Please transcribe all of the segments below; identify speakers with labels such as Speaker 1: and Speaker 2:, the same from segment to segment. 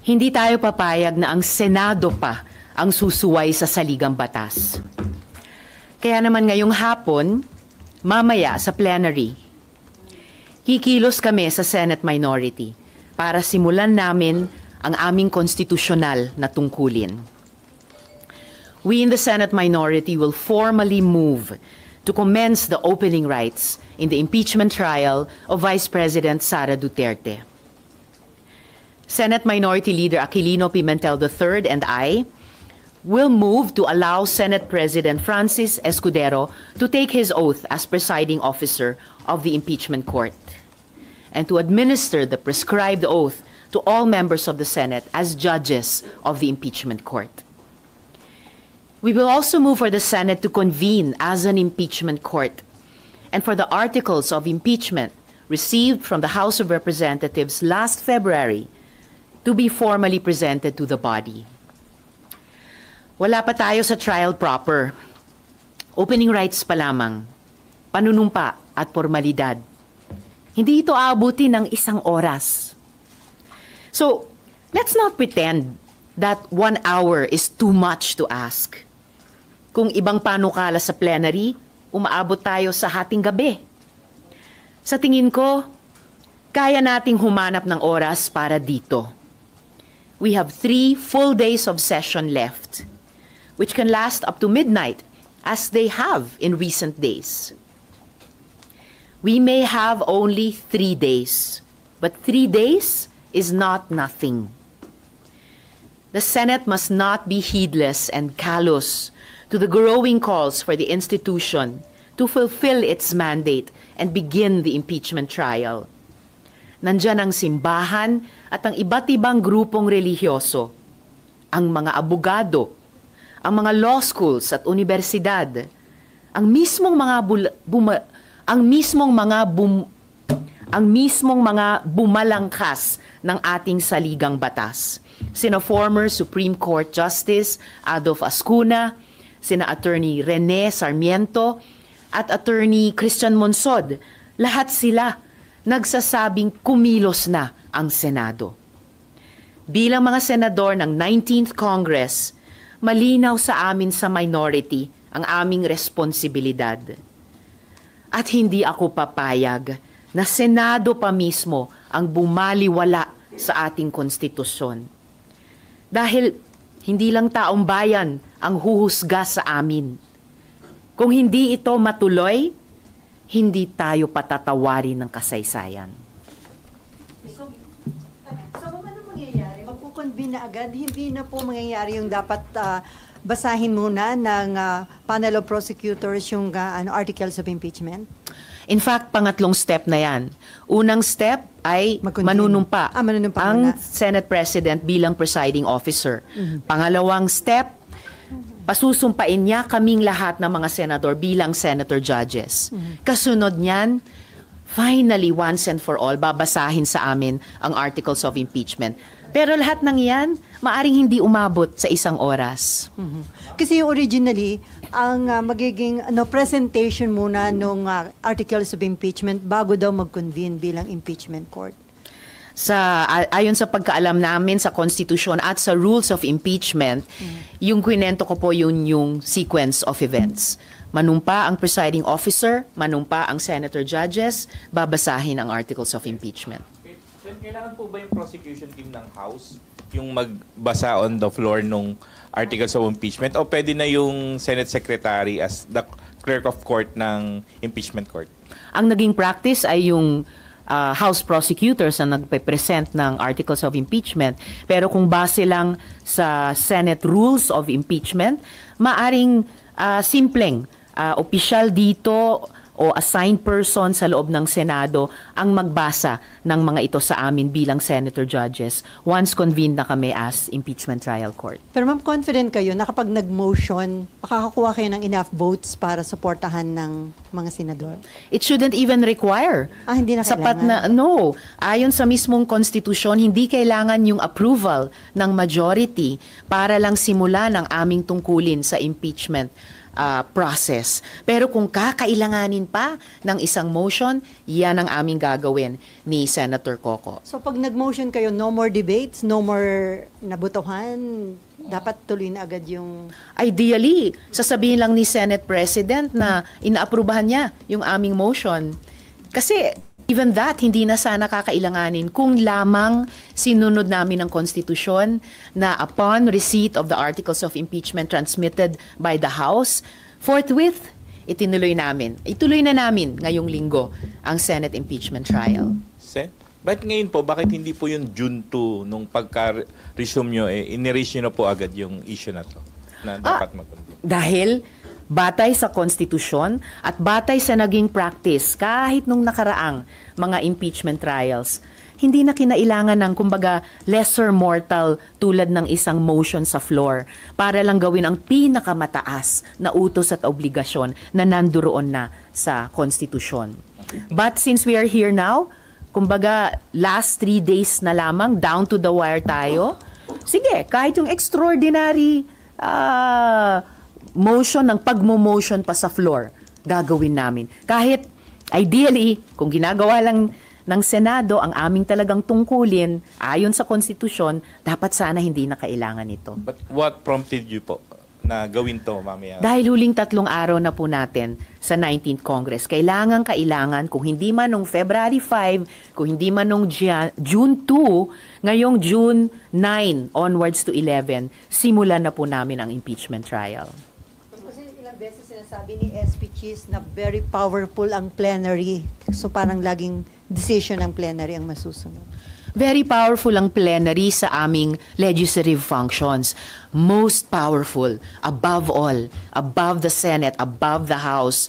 Speaker 1: Hindi tayo papayag na ang Senado pa ang susuway sa saligang batas. Kaya naman ngayong hapon, mamaya sa plenary, kikilos kami sa Senate minority para simulan namin ang aming konstitusyonal na tungkulin. We in the Senate minority will formally move to commence the opening rights in the impeachment trial of Vice President Sara Duterte. Senate Minority Leader Aquilino Pimentel III and I will move to allow Senate President Francis Escudero to take his oath as presiding officer of the impeachment court and to administer the prescribed oath to all members of the Senate as judges of the impeachment court. We will also move for the Senate to convene as an impeachment court and for the articles of impeachment received from the House of Representatives last February to be formally presented to the body. Wala pa tayo sa trial proper. Opening rights pa lamang, panunumpa at formalidad. Hindi ito aabuti ng isang oras. So, let's not pretend that 1 hour is too much to ask. Kung ibang panukala sa plenary, umaabot tayo sa hating gabi. Sa tingin ko, kaya nating humanap ng oras para dito. We have 3 full days of session left, which can last up to midnight, as they have in recent days. We may have only 3 days, but 3 days is not nothing. The Senate must not be heedless and callous to the growing calls for the institution to fulfill its mandate and begin the impeachment trial. Nandyan ang simbahan at ang iba't ibang grupong relihiyoso, ang mga abogado, ang mga law schools at universidad, ang mismong mga bumalangkas ng ating saligang batas. Sina former Supreme Court Justice Adolf Ascuna, sina Attorney Rene Sarmiento at Attorney Christian Monsod, lahat sila nagsasabing kumilos na ang Senado. Bilang mga senador ng 19th Congress, malinaw sa amin sa minority ang aming responsibilidad. At hindi ako papayag na Senado pa mismo ang bumaliwala sa ating konstitusyon. Dahil hindi lang taong bayan ang huhusga sa amin. Kung hindi ito matuloy, hindi tayo patatawarin ng kasaysayan.
Speaker 2: So ano mangyayari? Magkukonvene na agad? Hindi na po mangyayari yung dapat basahin muna ng panel of prosecutors yung articles of impeachment?
Speaker 1: In fact, pangatlong step na yan. Unang step ay manunumpa ang Senate President bilang presiding officer. Pangalawang step, pasusumpain niya kaming lahat ng mga senador bilang senator judges. Kasunod niyan, finally, once and for all, babasahin sa amin ang articles of impeachment. Pero lahat ng yan, maaring hindi umabot sa isang oras.
Speaker 2: Kasi originally, ang magiging presentation muna ng articles of impeachment bago daw mag-convene bilang impeachment court.
Speaker 1: Ayon sa pagkaalam namin sa konstitusyon at sa rules of impeachment, yung kwento ko po yung sequence of events. Manumpa ang presiding officer, manumpa ang senator judges, babasahin ang articles of impeachment.
Speaker 3: Kailangan po ba yung prosecution team ng House yung magbasa on the floor nung articles of impeachment o pwede na yung Senate Secretary as the clerk of court ng impeachment court?
Speaker 1: Ang naging practice ay yung House prosecutors ang nagpe-present ng articles of impeachment. Pero kung base lang sa Senate rules of impeachment, maaring simpleng opisyal dito o assigned person sa loob ng Senado ang magbasa ng mga ito sa amin bilang senator judges once convened na kami as impeachment trial court.
Speaker 2: Pero ma'am, confident kayo na kapag nag-motion, makakakuha kayo ng enough votes para suportahan ng mga senador?
Speaker 1: It shouldn't even require.
Speaker 2: Hindi na
Speaker 1: sapat
Speaker 2: kailangan?
Speaker 1: No. Ayon sa mismong konstitusyon, hindi kailangan yung approval ng majority para lang simulan ang aming tungkulin sa impeachment process. Pero kung kakailanganin pa ng isang motion, yan ang aming gagawin ni Senator Coco.
Speaker 2: So pag nag-motion kayo, no more debates, no more nabutuhan, dapat tuloy na agad yung...
Speaker 1: Ideally, sasabihin lang ni Senate President na inaaprubahan niya yung aming motion. Kasi even that, hindi na sana kakailanganin kung lamang sinunod namin ang konstitusyon na upon receipt of the articles of impeachment transmitted by the House, forthwith, ituloy na namin ngayong linggo ang Senate impeachment trial.
Speaker 3: But ngayon po, bakit hindi po yung June 2 nung pagka-resume nyo, in-erase nyo na po agad yung issue na to na dapat mag-continue?
Speaker 1: Dahil batay sa konstitusyon at batay sa naging practice kahit nung nakaraang mga impeachment trials, hindi na kinailangan ng kumbaga lesser mortal tulad ng isang motion sa floor para lang gawin ang pinakamataas na utos at obligasyon na nanduroon na sa konstitusyon. But since we are here now, kumbaga last 3 days na lamang, down to the wire tayo, sige, kahit yung extraordinary motion ng pagmo-motion pa sa floor, gagawin namin. Kahit ideally, kung ginagawa lang ng Senado ang aming talagang tungkulin ayon sa konstitusyon, dapat sana hindi na kailangan ito.
Speaker 3: But what prompted you po na gawin to mamaya?
Speaker 1: Dahil huling 3 araw na po natin sa 19th Congress, kailangan, kung hindi man nung February 5, kung hindi man nung June 2, ngayong June 9 onwards to 11, simulan na po namin ang impeachment trial.
Speaker 2: Kasi ilang beses sinasabi ni SP Cheese na very powerful ang plenary. So parang laging decision ng plenary ang masusunod.
Speaker 1: Very powerful ang plenary sa aming legislative functions. Most powerful, above all, above the Senate, above the House,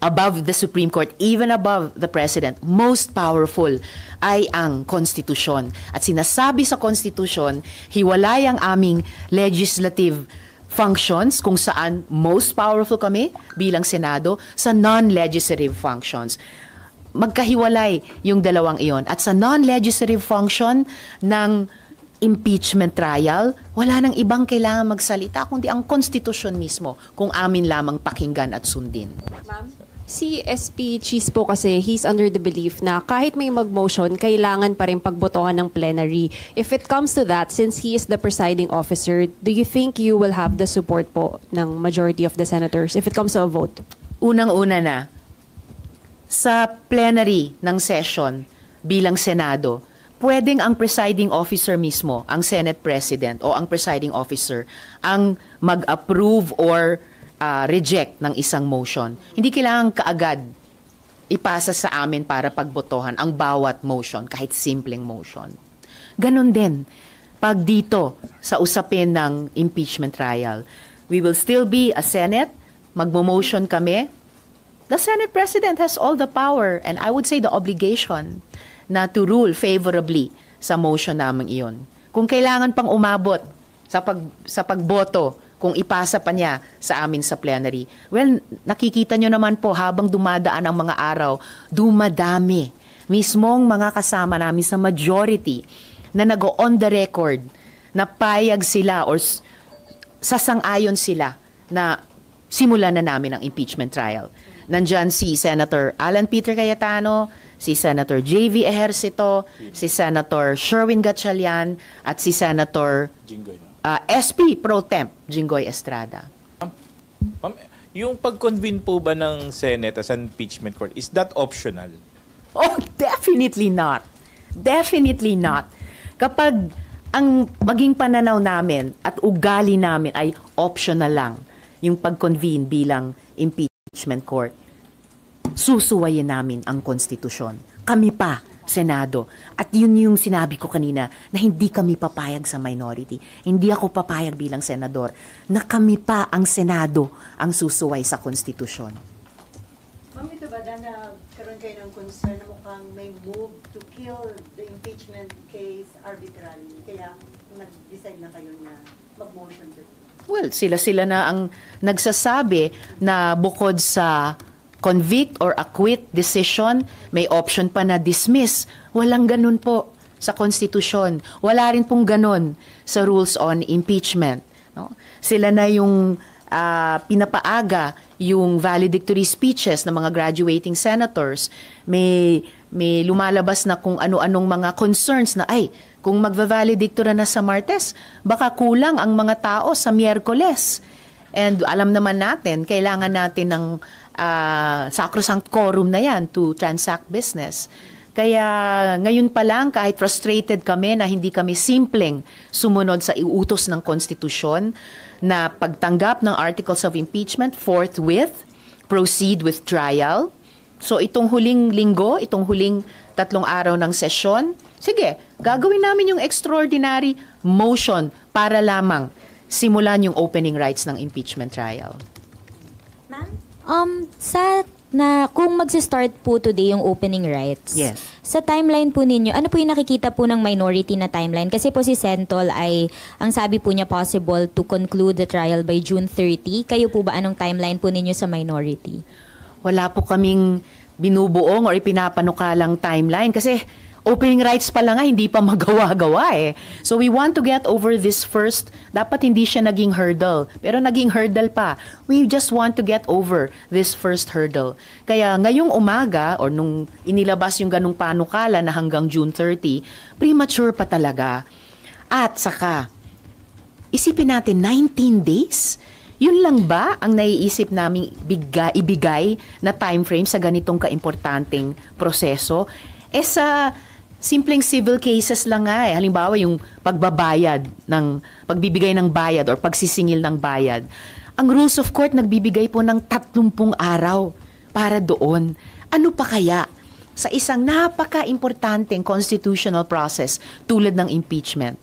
Speaker 1: above the Supreme Court, even above the President, most powerful ay ang konstitusyon. At sinasabi sa konstitusyon, hiwalay ang aming legislative functions kung saan most powerful kami bilang Senado sa non-legislative functions. Magkahiwalay yung dalawang iyon. At sa non-legislative function ng impeachment trial, wala nang ibang kailangan magsalita kundi ang konstitusyon mismo kung amin lamang pakinggan at sundin.
Speaker 4: Ma'am? Si SP Cheese po kasi, he's under the belief na kahit may mag-motion, kailangan pa rin pagbotohan ng plenary. If it comes to that, since he is the presiding officer, do you think you will have the support po ng majority of the senators if it comes to a vote?
Speaker 1: Unang-una na, sa plenary ng session bilang Senado, pwedeng ang presiding officer mismo, ang Senate President o ang presiding officer, ang mag-approve or reject ng isang motion. Hindi kailangan kaagad ipasa sa amin para pagbotohan ang bawat motion, kahit simpleng motion. Ganon din, pag dito sa usapin ng impeachment trial, we will still be a Senate, magmo-motion kami. The Senate President has all the power and I would say the obligation na to rule favorably sa motion namin iyon. Kung kailangan pang umabot sa pagboto, kung ipasa pa niya sa amin sa plenary. Well, nakikita nyo naman po habang dumadaan ang mga araw, dumadami. Mismong mga kasama namin sa majority na nag-on the record na payag sila or sasang-ayon sila na simulan na namin ang impeachment trial. Nandyan si Senator Alan Peter Cayetano, si Senator J.V. Ejercito, si Senator Sherwin Gatchalian, at si Senator SP Pro Temp Jinggoy Estrada.
Speaker 3: Ma'am, yung pag-convene po ba ng Senate as an impeachment court, is that optional?
Speaker 1: Oh, definitely not. Definitely not. Kapag ang maging pananaw namin at ugali namin ay optional lang, yung pag-convene bilang impeachment court, susuwayin namin ang konstitusyon. Kami pa, Senado. At yun yung sinabi ko kanina na hindi kami papayag sa minority. Hindi ako papayag bilang senador na kami pa ang Senado ang susuway sa konstitusyon.
Speaker 2: Ma'am, ito ba na karoon kayo ng concern na mukhang may move to kill the impeachment case arbitrarily? Kaya nag-decide na kayo na mag-motion to?
Speaker 1: Well, sila na ang nagsasabi na bukod sa convict or acquit decision, may option pa na dismiss. Walang ganun po sa konstitusyon. Wala rin pong ganun sa rules on impeachment. No? Sila na yung pinapaaga yung valedictory speeches ng mga graduating senators. May lumalabas na kung ano-anong mga concerns na, ay, kung magva-valedictory na sa Martes, baka kulang ang mga tao sa Miyerkules. And alam naman natin, kailangan natin ng sacrosanct quorum na yan to transact business. Kaya ngayon pa lang, kahit frustrated kami na hindi kami simpleng sumunod sa iutos ng konstitusyon na pagtanggap ng articles of impeachment, forthwith, proceed with trial. So itong huling linggo, itong huling 3 araw ng sesyon, sige, gagawin namin yung extraordinary motion para lamang simulan yung opening rights ng impeachment trial.
Speaker 5: Kung magsi-start po today yung opening rights,
Speaker 1: Yes.
Speaker 5: sa timeline po ninyo, ano po yung nakikita po ng minority na timeline? Kasi po si Sentol ay, ang sabi po niya, possible to conclude the trial by June 30. Kayo po ba, anong timeline po ninyo sa minority?
Speaker 1: Wala po kaming binubuong or ipinapanukalang timeline kasi opening rights pa lang nga, hindi pa magawa-gawa eh. So we want to get over this first. Dapat hindi siya naging hurdle. Pero naging hurdle pa. We just want to get over this first hurdle. Kaya ngayong umaga, or nung inilabas yung ganong panukala na hanggang June 30, premature pa talaga. At saka, isipin natin, 19 days? Yun lang ba ang naiisip naming ibigay na time frame sa ganitong kaimportanteng proseso? Sa simpleng civil cases lang nga eh. Halimbawa yung pagbibigay ng bayad or pagsisingil ng bayad. Ang rules of court nagbibigay po ng 30 araw para doon. Ano pa kaya sa isang napaka-importanteng constitutional process tulad ng impeachment?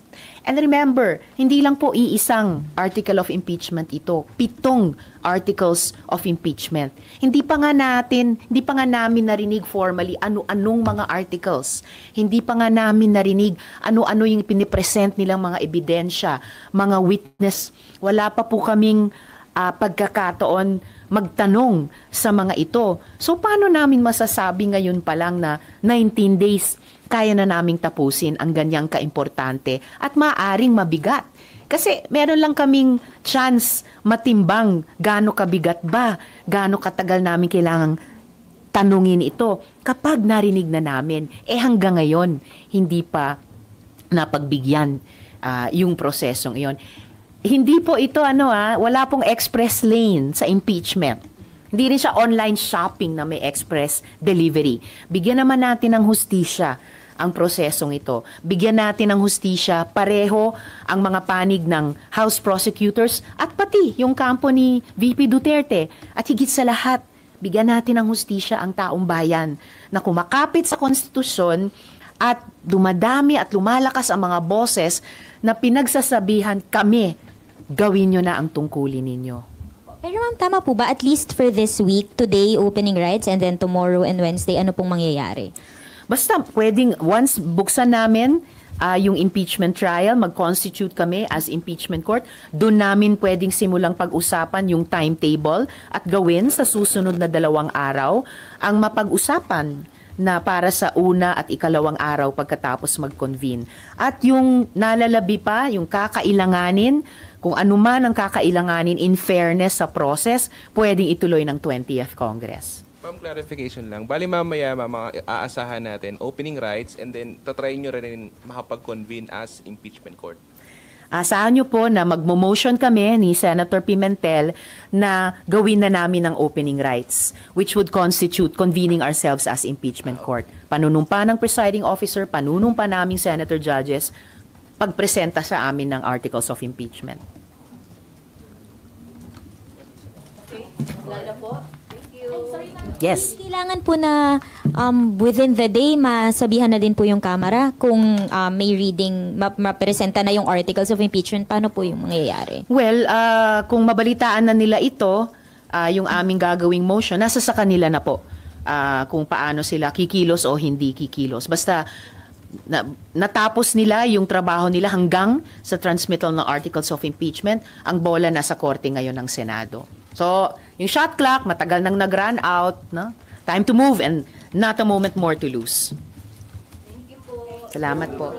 Speaker 1: And remember, hindi lang po iisang article of impeachment ito. 7 articles of impeachment. Hindi pa nga namin narinig formally ano-anong mga articles. Hindi pa nga namin narinig ano-ano yung pinipresent nilang mga ebidensya, mga witness. Wala pa po kaming pagkakataon magtanong sa mga ito. So paano namin masasabi ngayon pa lang na 19 days kaya na naming tapusin ang ganyang kaimportante at maaring mabigat? Kasi meron lang kaming chance matimbang gaano kabigat ba, gaano katagal namin kailangang tanungin ito kapag narinig na namin. Hanggang ngayon, hindi pa napagbigyan yung prosesong iyon. Hindi po ito wala pong express lane sa impeachment. Hindi rin siya online shopping na may express delivery. Bigyan naman natin ng hustisya ang prosesong ito. Bigyan natin ng hustisya pareho ang mga panig ng House prosecutors at pati yung kampo ni VP Duterte. At higit sa lahat, bigyan natin ng hustisya ang taong bayan na kumakapit sa konstitusyon at dumadami at lumalakas ang mga boses na pinagsasabihan kami, gawin nyo na ang tungkulin ninyo.
Speaker 5: Pero ma'am, tama po ba? At least for this week, today, opening rights, and then tomorrow and Wednesday, ano pong mangyayari?
Speaker 1: Basta pwedeng, once buksan namin yung impeachment trial, mag-constitute kami as impeachment court, doon namin pwedeng simulang pag-usapan yung timetable at gawin sa susunod na 2 araw ang mapag-usapan na para sa una at ikalawang araw pagkatapos mag-convene. At yung nalalabi pa, yung kakailanganin, kung anuman ang kakailanganin in fairness sa process, pwedeng ituloy ng 20th Congress.
Speaker 6: Ma'am, clarification lang. Bali mamaya, aasahan natin opening rights and then tatry nyo rin makapag-convene as impeachment court.
Speaker 1: Asahan nyo po na magmo-motion kami ni Senator Pimentel na gawin na namin ang opening rights, which would constitute convening ourselves as impeachment court. Panunumpa ng presiding officer, panunumpa naming senator judges, pagpresenta sa amin ng articles of impeachment.
Speaker 5: Okay. Lala po.
Speaker 1: Yes.
Speaker 5: Kailangan po na within the day, masabihan na din po yung Kamara kung may reading, mapresenta na yung articles of impeachment, paano po yung mangyayari?
Speaker 1: Well, kung mabalitaan na nila ito, yung aming gagawing motion, nasa sa kanila na po kung paano sila kikilos o hindi kikilos. Basta natapos nila yung trabaho nila hanggang sa transmittal ng articles of impeachment, ang bola nasa korte ngayon ng Senado. So, yung shot clock, matagal nang nag-run out. No? Time to move and not a moment more to lose. Thank you po. Salamat po.